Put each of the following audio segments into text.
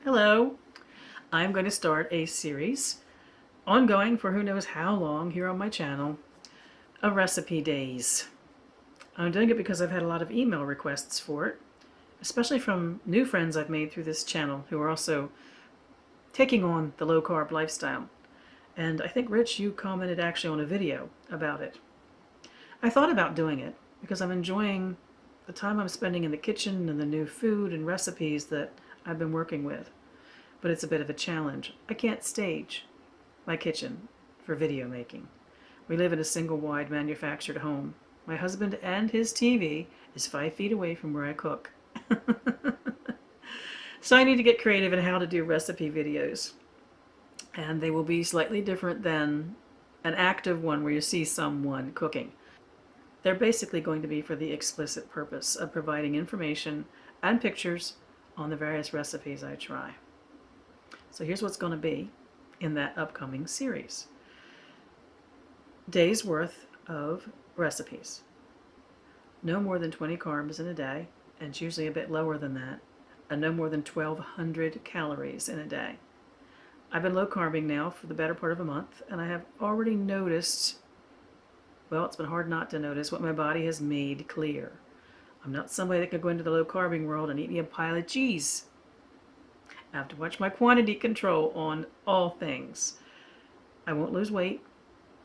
Hello. I'm going to start a series, ongoing for who knows how long here on my channel, of recipe days. I'm doing it because I've had a lot of email requests for it, especially from new friends I've made through this channel who are also taking on the low-carb lifestyle. And I think, Rich, you commented actually on a video about it. I thought about doing it because I'm enjoying the time I'm spending in the kitchen and the new food and recipes that I've been working with. But it's a bit of a challenge. I can't stage my kitchen for video making. We live in a single wide manufactured home. My husband and his TV is 5 feet away from where I cook. So I need to get creative in how to do recipe videos. And they will be slightly different than an active one where you see someone cooking. They're basically going to be for the explicit purpose of providing information and pictures on the various recipes I try. So here's what's going to be in that upcoming series. Days worth of recipes. No more than 20 carbs in a day, and it's usually a bit lower than that, and no more than 1,200 calories in a day. I've been low carbing now for the better part of a month, and I have already noticed, well, it's been hard not to notice what my body has made clear. I'm not somebody that could go into the low carbing world and eat me a pile of cheese. I have to watch my quantity control on all things. I won't lose weight,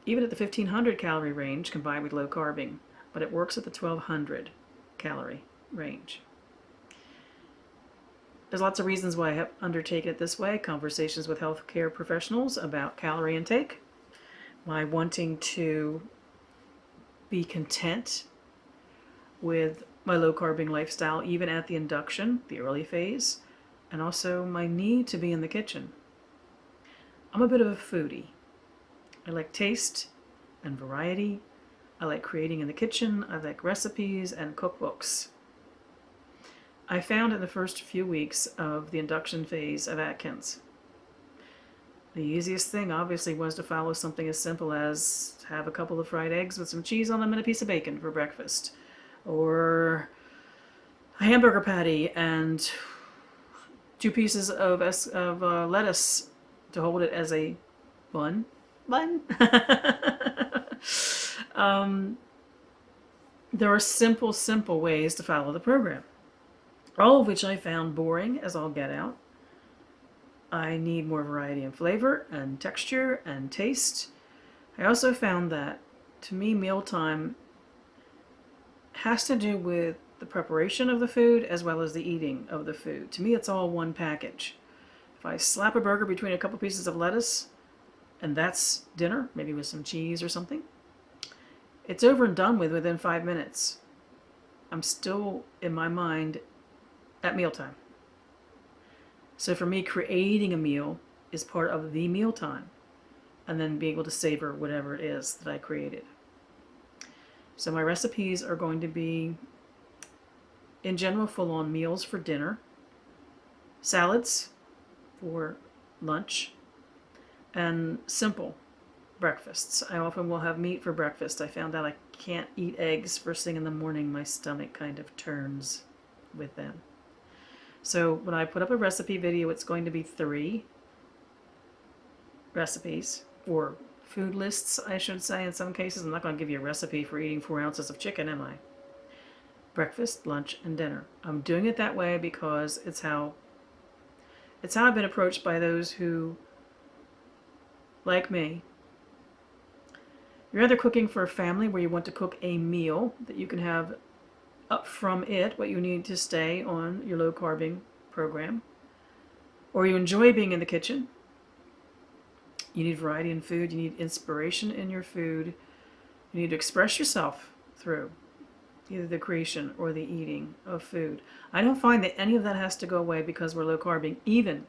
even at the 1,500 calorie range combined with low carbing, but it works at the 1,200 calorie range. There's lots of reasons why I have undertaken it this way. Conversations with healthcare professionals about calorie intake, my wanting to be content with my low carbing lifestyle, even at the induction, the early phase, and also my need to be in the kitchen. I'm a bit of a foodie. I like taste and variety. I like creating in the kitchen. I like recipes and cookbooks. I found in the first few weeks of the induction phase of Atkins, the easiest thing obviously was to follow something as simple as have a couple of fried eggs with some cheese on them and a piece of bacon for breakfast, or a hamburger patty and 2 pieces of lettuce to hold it as a bun. There are simple ways to follow the program, all of which I found boring as all get out. I need more variety and flavor and texture and taste. I also found that, to me, mealtime has to do with the preparation of the food as well as the eating of the food. To me, it's all one package. If I slap a burger between a couple pieces of lettuce, and that's dinner, maybe with some cheese or something, it's over and done with within 5 minutes. I'm still, in my mind, at mealtime. So for me, creating a meal is part of the mealtime, and then being able to savor whatever it is that I created. So my recipes are going to be, in general, full-on meals for dinner, salads for lunch, and simple breakfasts. I often will have meat for breakfast. I found out I can't eat eggs first thing in the morning. My stomach kind of turns with them. So when I put up a recipe video, it's going to be 3 recipes, or food lists, I should say, in some cases. I'm not going to give you a recipe for eating 4 ounces of chicken, am I? Breakfast, lunch, and dinner. I'm doing it that way because it's how I've been approached by those who, like me, you're either cooking for a family where you want to cook a meal that you can have up from it what you need to stay on your low carbing program, or you enjoy being in the kitchen. You need variety in food, you need inspiration in your food, you need to express yourself through either the creation or the eating of food. I don't find that any of that has to go away because we're low carbing, even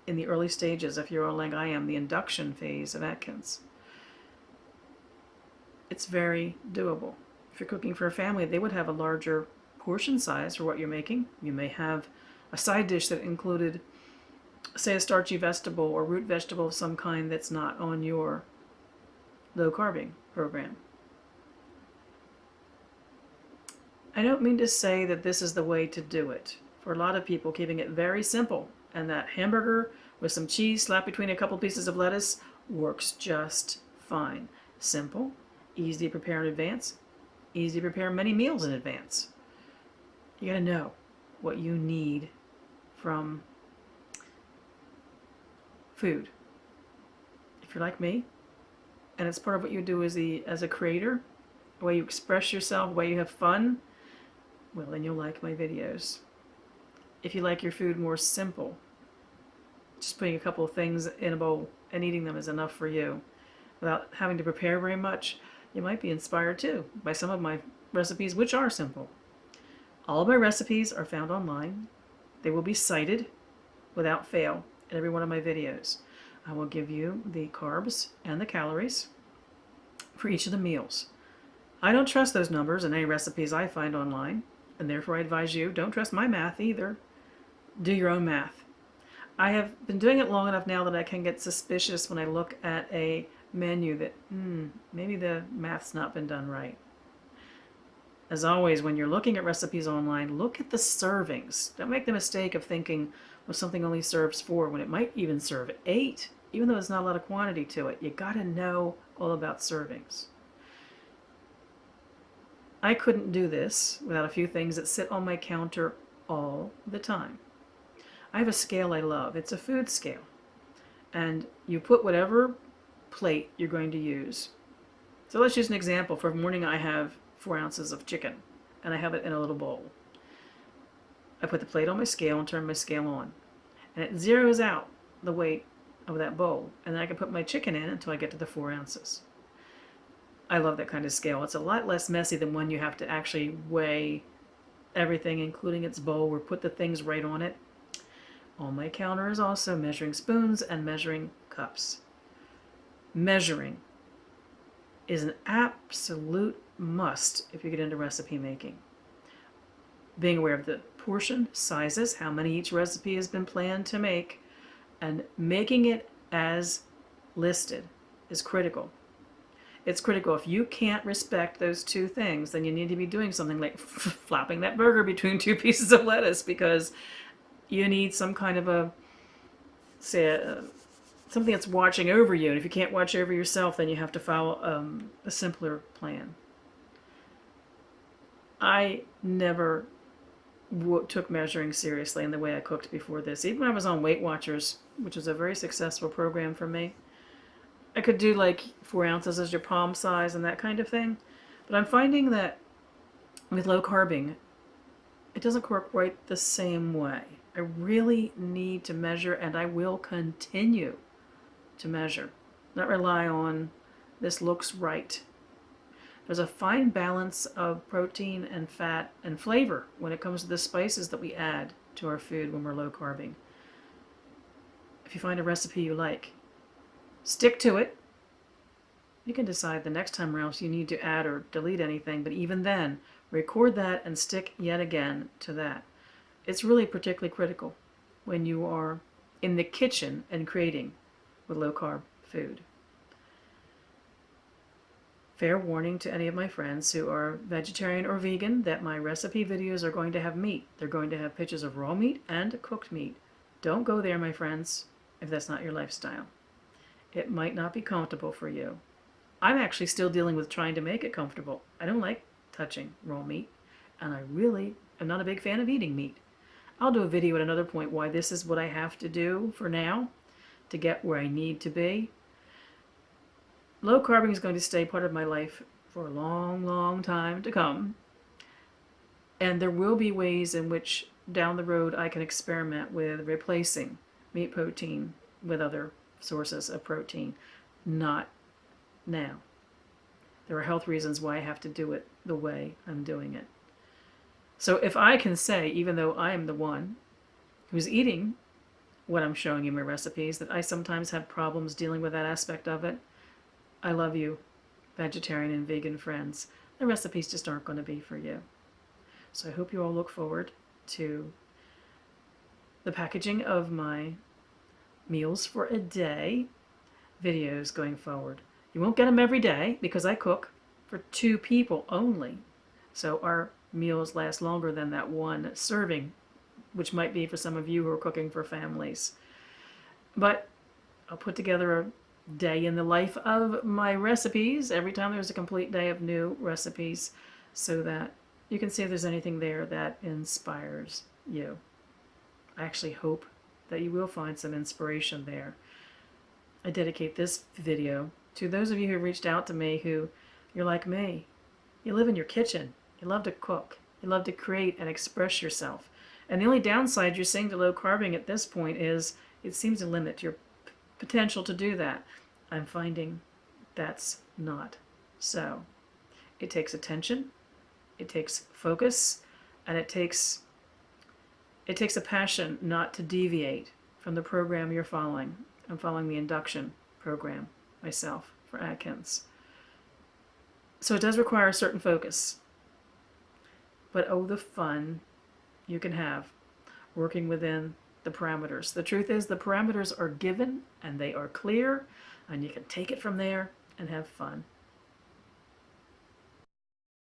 in the early stages, if you're like I am, the induction phase of Atkins. It's very doable. If you're cooking for a family, they would have a larger portion size for what you're making. You may have a side dish that included, say, a starchy vegetable or root vegetable of some kind that's not on your low carbing program. I don't mean to say that this is the way to do it. For a lot of people, keeping it very simple, and that hamburger with some cheese slapped between a couple pieces of lettuce works just fine. Simple, easy to prepare in advance, easy to prepare many meals in advance. You gotta know what you need from food. If you're like me, and it's part of what you do as a creator, the way you express yourself, the way you have fun, well, then you'll like my videos. If you like your food more simple, just putting a couple of things in a bowl and eating them is enough for you without having to prepare very much, you might be inspired too by some of my recipes, which are simple. All of my recipes are found online. They will be cited without fail in every one of my videos. I will give you the carbs and the calories for each of the meals. I don't trust those numbers in any recipes I find online, and therefore I advise you, don't trust my math either. Do your own math. I have been doing it long enough now that I can get suspicious when I look at a menu that, maybe the math's not been done right. As always, when you're looking at recipes online, look at the servings. Don't make the mistake of thinking, well, something only serves 4 when it might even serve 8, even though there's not a lot of quantity to it. You gotta know all about servings. I couldn't do this without a few things that sit on my counter all the time. I have a scale I love. It's a food scale. And you put whatever plate you're going to use. So let's use an example. For morning I have 4 ounces of chicken, and I have it in a little bowl. I put the plate on my scale and turn my scale on. And it zeroes out the weight of that bowl. And then I can put my chicken in until I get to the 4 ounces. I love that kind of scale. It's a lot less messy than when you have to actually weigh everything, including its bowl, or put the things right on it. On my counter is also measuring spoons and measuring cups. Measuring is an absolute must if you get into recipe making. Being aware of the portion, sizes, how many each recipe has been planned to make, and making it as listed is critical. It's critical. If you can't respect those two things, then you need to be doing something like flapping that burger between 2 pieces of lettuce, because you need some kind of a, say, something that's watching over you. And if you can't watch over yourself, then you have to follow a simpler plan. I never took measuring seriously in the way I cooked before this. Even when I was on Weight Watchers, which was a very successful program for me, I could do like 4 ounces as your palm size and that kind of thing. But I'm finding that with low carbing, it doesn't work quite the same way. I really need to measure, and I will continue to measure. Not rely on this looks right. There's a fine balance of protein and fat and flavor when it comes to the spices that we add to our food when we're low carbing. If you find a recipe you like, stick to it. You can decide the next time around if you need to add or delete anything, but even then, record that and stick yet again to that. It's really particularly critical when you are in the kitchen and creating with low-carb food. Fair warning to any of my friends who are vegetarian or vegan that my recipe videos are going to have meat. They're going to have pictures of raw meat and cooked meat. Don't go there, my friends, if that's not your lifestyle. It might not be comfortable for you. I'm actually still dealing with trying to make it comfortable. I don't like touching raw meat, and I really am not a big fan of eating meat. I'll do a video at another point why this is what I have to do for now to get where I need to be. Low carbing is going to stay part of my life for a long, long time to come. And there will be ways in which down the road I can experiment with replacing meat protein with other sources of protein. Not now. There are health reasons why I have to do it the way I'm doing it. So if I can say, even though I am the one who's eating what I'm showing you in my recipes, that I sometimes have problems dealing with that aspect of it, I love you, vegetarian and vegan friends. The recipes just aren't going to be for you. So I hope you all look forward to the packaging of my meals for a day videos going forward. You won't get them every day because I cook for 2 people only. So our meals last longer than that one serving which might be for some of you who are cooking for families. But I'll put together a day in the life of my recipes every time there's a complete day of new recipes, so that you can see if there's anything there that inspires you. I actually hope that you will find some inspiration there. I dedicate this video to those of you who reached out to me who, you're like me. You live in your kitchen. You love to cook. You love to create and express yourself. And the only downside you're seeing to low carbing at this point is it seems to limit your potential to do that. I'm finding that's not so. It takes attention, it takes focus, and it takes a passion not to deviate from the program you're following. I'm following the induction program myself for Atkins. So it does require a certain focus. But oh, the fun you can have working within the parameters. The truth is, the parameters are given and they are clear, and you can take it from there and have fun.